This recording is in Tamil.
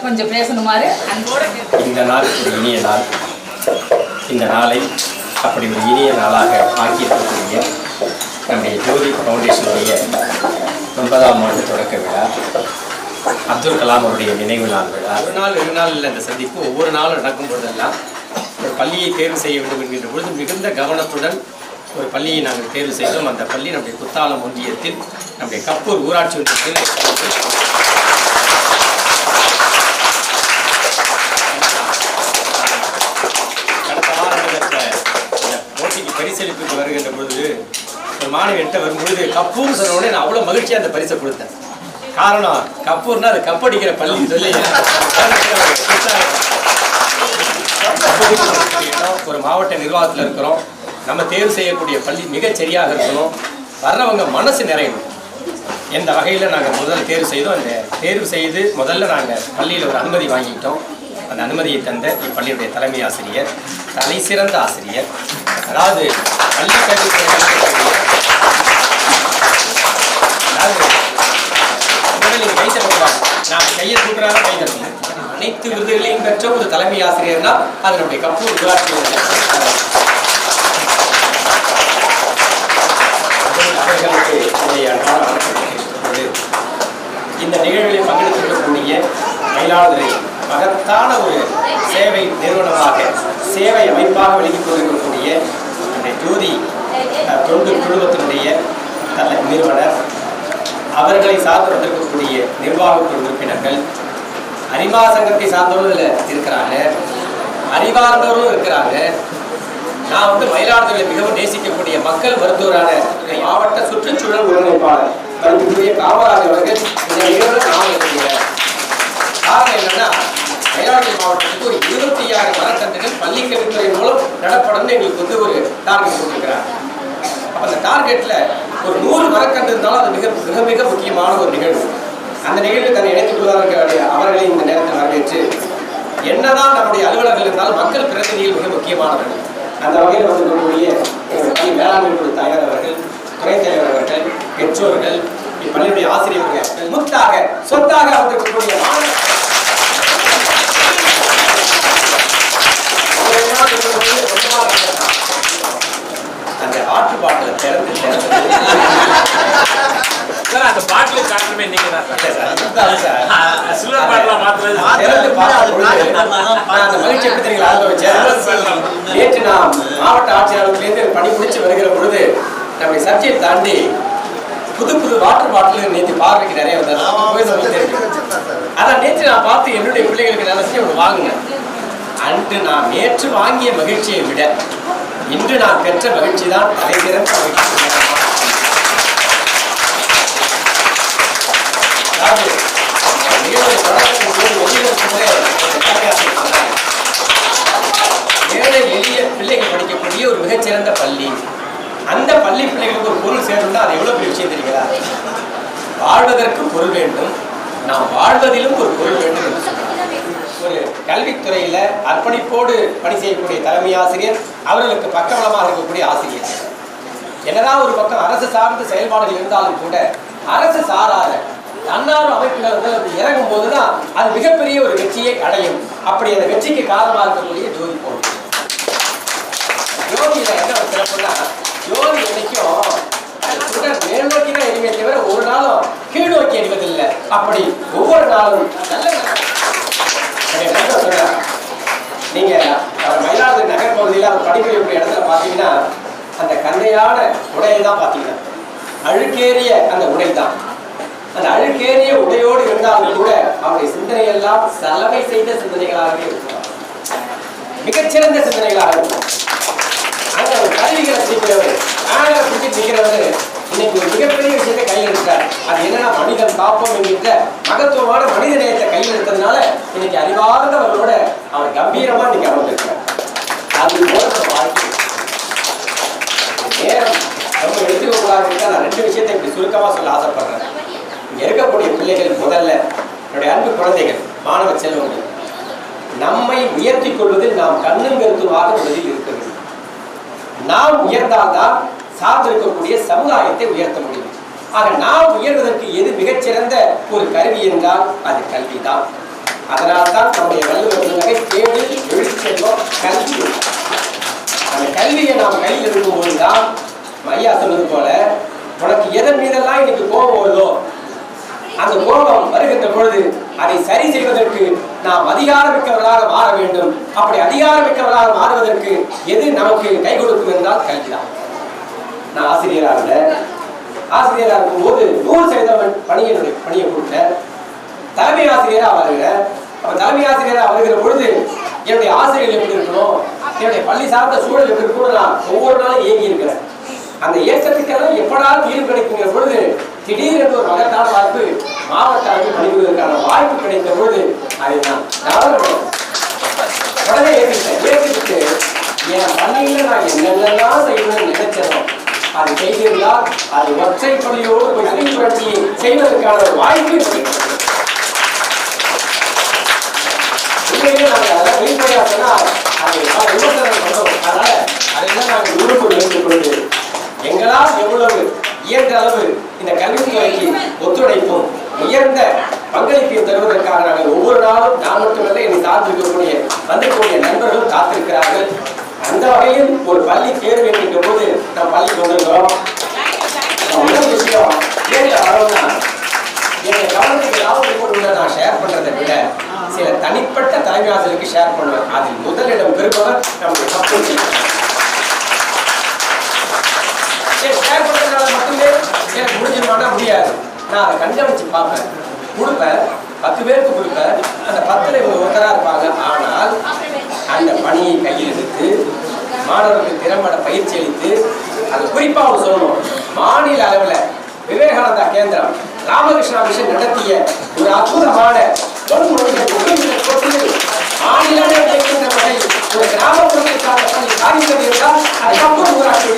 கொஞ்சம் பேசணுமாறு அன்போடு. இந்த நாள் ஒரு இனிய நாள். இந்த நாளை அப்படி ஒரு இனிய நாளாக ஆக்கியிருக்கக்கூடிய நம்முடைய ஜோதி ஃபவுண்டேஷனுடைய 9ஆம் ஆண்டு தொடக்க விழா, அப்துல் கலாம் அவருடைய நினைவு நாள் விழா. ஒரு நாள் 2 நாள் இல்லை, இந்த சந்திப்பு ஒவ்வொரு நாளும் நடக்கும் பொழுதெல்லாம் ஒரு பள்ளியை தேர்வு செய்ய வேண்டும் என்கின்ற பொழுது மிகுந்த கவனத்துடன் ஒரு பள்ளியை நாங்கள் தேர்வு செய்தோம். அந்த பள்ளி நம்முடைய குத்தாலம் ஒன்றியத்தில் நம்முடைய கப்பூர் ஊராட்சி ஒன்றியத்தில் பரிசளிப்புக்கு வருகின்ற பொழுது ஒரு மாணவி என்கிட்ட வரும்பொழுது கப்பூர் சொன்ன உடனே நான் அவ்வளோ மகிழ்ச்சியாக அந்த பரிசை கொடுத்தேன். காரணம், கப்பூர்னா அது கப்படிக்கிற பள்ளின்னு சொல்லி ஒரு மாவட்ட நிர்வாகத்தில் இருக்கிறோம். நம்ம தேர்வு செய்யக்கூடிய பள்ளி மிகச் சரியாக இருக்கணும், வர்றவங்க மனசு நிறையணும். எந்த வகையில் நாங்கள் முதல்ல தேர்வு செய்தோம். அந்த தேர்வு செய்து முதல்ல நாங்கள் பள்ளியில் ஒரு அனுமதி வாங்கிட்டோம். அந்த அனுமதியை தந்த இப்பள்ளியுடைய தலைமை ஆசிரியர், தலை சிறந்த ஆசிரியர், அதாவது பள்ளி கல்வித்துறை முதலில் கை தட்டுவாங்க. நான் கையை கூட்டுறாங்க, கை தட்டணும். அனைத்து விருதுகளையும் பெற்ற ஒரு தலைமை ஆசிரியர்னா அது நம்முடைய கப்பூர் ஊராட்சி. அவர்களுக்கு இந்த நிகழ்வில் பங்கெடுத்திருக்கக்கூடிய மயிலாடுதுறை மகத்தான ஒரு சேவை நிறுவனமாக, சேவை அமைப்பாக விளங்கிக் கொண்டிருக்கக்கூடிய ஜோதி தொண்டு குழுமத்தினுடைய நிறுவனர், அவர்களை சார்ந்து வந்திருக்கக்கூடிய நிர்வாக உறுப்பினர்கள், அறிவா சங்கத்தை சார்ந்தவர்கள் இருக்கிறாங்க, அறிவார்ந்தவர்களும் இருக்கிறாங்க. நான் மயிலாடுதுறையில் மிகவும் நேசிக்கக்கூடிய மக்கள் மருத்துவரான மாவட்ட சுற்றுச்சூழல் ஒருங்கிணைப்பாளர் கல்விக்குரிய காமராஜ் அவர்கள் இந்த நிகழ்வில் நாம காரணம் என்னன்னா, மயிலாடுதுறை மாவட்டத்துக்கு ஒரு 26 மரக்கன்றுகள் பள்ளி கல்வித்துறை மூலம் நடப்படும் எங்களுக்கு ஒரு டார்கெட் கொடுத்துருக்கிறாங்க. அப்போ அந்த டார்கெட்ல ஒரு 100 மரக்கன்று இருந்தாலும் அது மிக மிக மிக முக்கியமான ஒரு நிகழ்வு. அந்த நிகழ்வு தன்னை இணைத்துக் கொள்வார்கள். அவர்களையும் இந்த நேரத்தில் வரவேற்று, என்னதான் நம்முடைய அலுவலர்கள் இருந்தாலும் மக்கள் பிரதிநிதிகள் மிக முக்கியமானவர்கள். அந்த வகையில் வந்திருக்கக்கூடிய வேளாண்மை குழு தலைவர் அவர்கள், துணைத் தலைவர் அவர்கள், பெற்றோர்கள், இப்பள்ளியுடைய ஆசிரியர்கள், முத்தாக சொத்தாக வந்திருக்கக்கூடிய அந்த ஆற்று பாட்டில் திறந்து அந்த பாட்டில் காட்டுமே நீங்க மகிழ்ச்சி எப்படி தெரியுங்களா வச்சேன். நேற்று நான் மாவட்ட ஆட்சியாளர்லேருந்து பணி முடிச்சு வருகிற பொழுது நம்முடைய சப்ஜெக்ட் தாண்டி புது புது வாட்டர் பாட்டில் நேற்று பார்வைக்கு நிறைய வந்தது. அதான் நேற்று நான் பார்த்து என்னுடைய பிள்ளைகளுக்கு நினைச்சு ஒன்று வாங்கினேன். அன்று நான் நேற்று வாங்கிய மகிழ்ச்சியை விட இன்று நான் பெற்ற மகிழ்ச்சி தான் தலைசிறந்த மகிழ்ச்சி. ஏழை எளிய பிள்ளைகள் படிக்கக்கூடிய ஒரு மிகச்சிறந்த பள்ளி. அந்த பள்ளி பிள்ளைகளுக்கு ஒரு பொருள் சேரணும்னா அது எவ்வளவு பெரிய விஷயம் தெரியுங்களா? வாழ்வதற்கு பொருள் வேண்டும், நாம் வாழ்வதிலும் ஒரு பொருள் வேண்டும் என்று சொல்றாங்க. ஒரு கல்வித்துறையில அர்ப்பணிப்போடு பணி செய்யக்கூடிய தலைமை ஆசிரியர், அவர்களுக்கு பக்கபலமாக இருக்கக்கூடிய ஆசிரியர். என்னதான் ஒரு பக்கம் அரசு சார்ந்த செயல்பாடுகள் இருந்தாலும் கூட அரசு சாராத தன்னார்வ அமைப்புகள் இறங்கும் போதுதான் அது மிகப்பெரிய ஒரு வெற்றியை அடையும். அப்படி அந்த வெற்றிக்கு காரணமாக இருக்கக்கூடிய ஜோதி போல் ஜோதியில என்ன ஒரு சிறப்புன்னா, ஜோதி என்னைக்கும் மேல் நோக்கி தான் எரிமே தவிர ஒரு நாளும் கீழ் நோக்கி எரிவதில்லை. அப்படி ஒவ்வொரு நாளும் நல்ல நீங்க மயிலாடுதுறை நகர் பகுதியில் அவர் படிக்கக்கூடிய இடத்துல பார்த்தீங்கன்னா அந்த கண்ணையான உடையை தான் பார்த்தீங்கன்னா அழுக்கேறிய அந்த உடை தான். அந்த அழுக்கேறிய உடையோடு இருந்தாலும் கூட அவருடைய சிந்தனை எல்லாம் சலவை செய்த சிந்தனைகளாகவே இருக்கும், மிகச்சிறந்த சிந்தனைகளாக இருக்கும். அங்க ஒரு கல்விகளை பிடிக்கிறவர் நிற்கிறவர் இன்னைக்கு ஒரு மிகப்பெரிய விஷயத்தை கையில் எடுக்கிறார். அது என்னன்னா மனிதன் காப்போம் என்கின்ற மகத்துவமான மனித நேயத்தை கையில் எடுத்ததுனால இன்னைக்கு அறிவார்ந்தவர்களோட அவர் கம்பீரமா இன்னைக்கு அமர்ந்திருக்கிறார். அது போல வாழ்க்கை நேரம் ரொம்ப எடுத்துக்க கூடாது. நான் 2 விஷயத்தை இப்படி சுருக்கமா சொல்ல ஆசைப்படுறேன். இங்க இருக்கக்கூடிய பிள்ளைகள், முதல்ல என்னுடைய அன்பு குழந்தைகள், மாணவ செல்வங்கள், நம்மை உயர்த்தி கொள்வதில் நாம் கண்ணும் கருத்துமாக முதலில் இருக்க வேண்டும். நாம் உயர்ந்தால்தான் சார்ந்திருக்கக்கூடிய சமுதாயத்தை உயர்த்த முடியும். ஆக நாம் உயர்வதற்கு எது மிகச்சிறந்த ஒரு கருவி என்றால் அது கல்விதான். அதனால்தான் நம்முடைய வள்ளுவர் கேள்வி எழுச்சி செல்வம் கல்வி. அந்த கல்வியை நாம் கையில் இருக்கும்போதுதான் ஐயா சொன்னது போல உனக்கு எதன் மீதெல்லாம் இன்னைக்கு கோபம் வருதோ அந்த கோபம் வருகின்ற பொழுது அதை சரி செய்வதற்கு நாம் அதிகாரமிக்கவர்களாக மாற வேண்டும். அப்படி அதிகாரமிக்கவர்களாக மாறுவதற்கு எது நமக்கு கை கொடுக்கும் என்றால் கல்விதான். நான் ஆசிரியராக இருக்கும் போது 100% பணியை கொடுத்த தலைமை ஆசிரியராக வருகிறேன். அப்ப தலைமை ஆசிரியராக வருகிற பொழுது என்னுடைய ஆசிரியர்கள் எப்படி இருக்கணும், என்னுடைய பள்ளி சார்ந்த சூழல் எப்படி இருக்கணும், நான் ஒவ்வொரு நாளும் ஏங்கி இருக்கிறேன். அந்த ஏற்றத்துக்கெல்லாம் எப்படா தீர்வு கிடைக்குங்கிற பொழுது திடீரென்று ஒரு மகத்தான வாய்ப்பு மாவட்ட அளவில் பணிபுரிவதற்கான வாய்ப்பு கிடைத்த பொழுது அதை நான் உடனே ஏற்றுக்கிட்டு என் பள்ளியில நான் என்னென்னலாம் செய்யணும்னு நினைச்சதோ அது செய்திருந்தால் அது ஒற்றை பள்ளியோடு போய் புரட்சியை செய்வதற்கான ஒரு வாய்ப்பு உண்மையிலே நாங்கள் அதெல்லாம் வெளிப்படையாக சொன்னால் அதை விமர்சனம் பண்ணுறோம். அதனால அதையெல்லாம் நாங்கள் உறுப்பு எடுத்துக் கொண்டு எங்களால் எவ்வளவு இயன்ற அளவு இந்த கல்வித்துறைக்கு ஒத்துழைப்பும் உயர்ந்த பங்களிப்பையும் தருவதற்காக நாங்கள் ஒவ்வொரு நாளும் நான் மட்டுமல்ல என்னை சார்ந்திருக்கக்கூடிய வந்திருக்கக்கூடிய நண்பர்களும் காத்திருக்கிறார்கள். அந்த வகையில் ஒரு பள்ளி தேர்வு என்கின்ற போது நாம் பள்ளிக்கு வந்திருக்கிறோம். முதல் விஷயம் ஏன் வரணும்னா என்னுடைய கவனத்துக்கு லாபத்தை கொண்டு நான் ஷேர் பண்றதை விட சில தனிப்பட்ட தலைமை ஆசிரியருக்கு ஷேர் பண்ணுவேன். அதில் முதலிடம் பெறுபவர் நம்முடைய கப்பல் ஷேர் பண்றதுனால மட்டுமே எனக்கு முடிஞ்சிருமானா முடியாது. நான் அதை கண்காணிச்சு பார்ப்பேன், கொடுப்பேன், 10 பேருக்கு கொடுப்பேன். அந்த 10ல இவங்க ஒருத்தரா இருப்பாங்க. ஆனால் அந்த பணியை கையில் எடுத்து மாணவர்களுக்கு திறம்பட பயிற்சி அளித்து அது குறிப்பாக சொல்லணும். மாநில அளவில் விவேகானந்தா கேந்திரம் ராமகிருஷ்ணா மிஷன் நடத்திய ஒரு அற்புதமான மாநில ஒரு கிராமப்புறத்திற்கான பணி சாதித்தது என்றால் அது கப்பூர் ஊராட்சி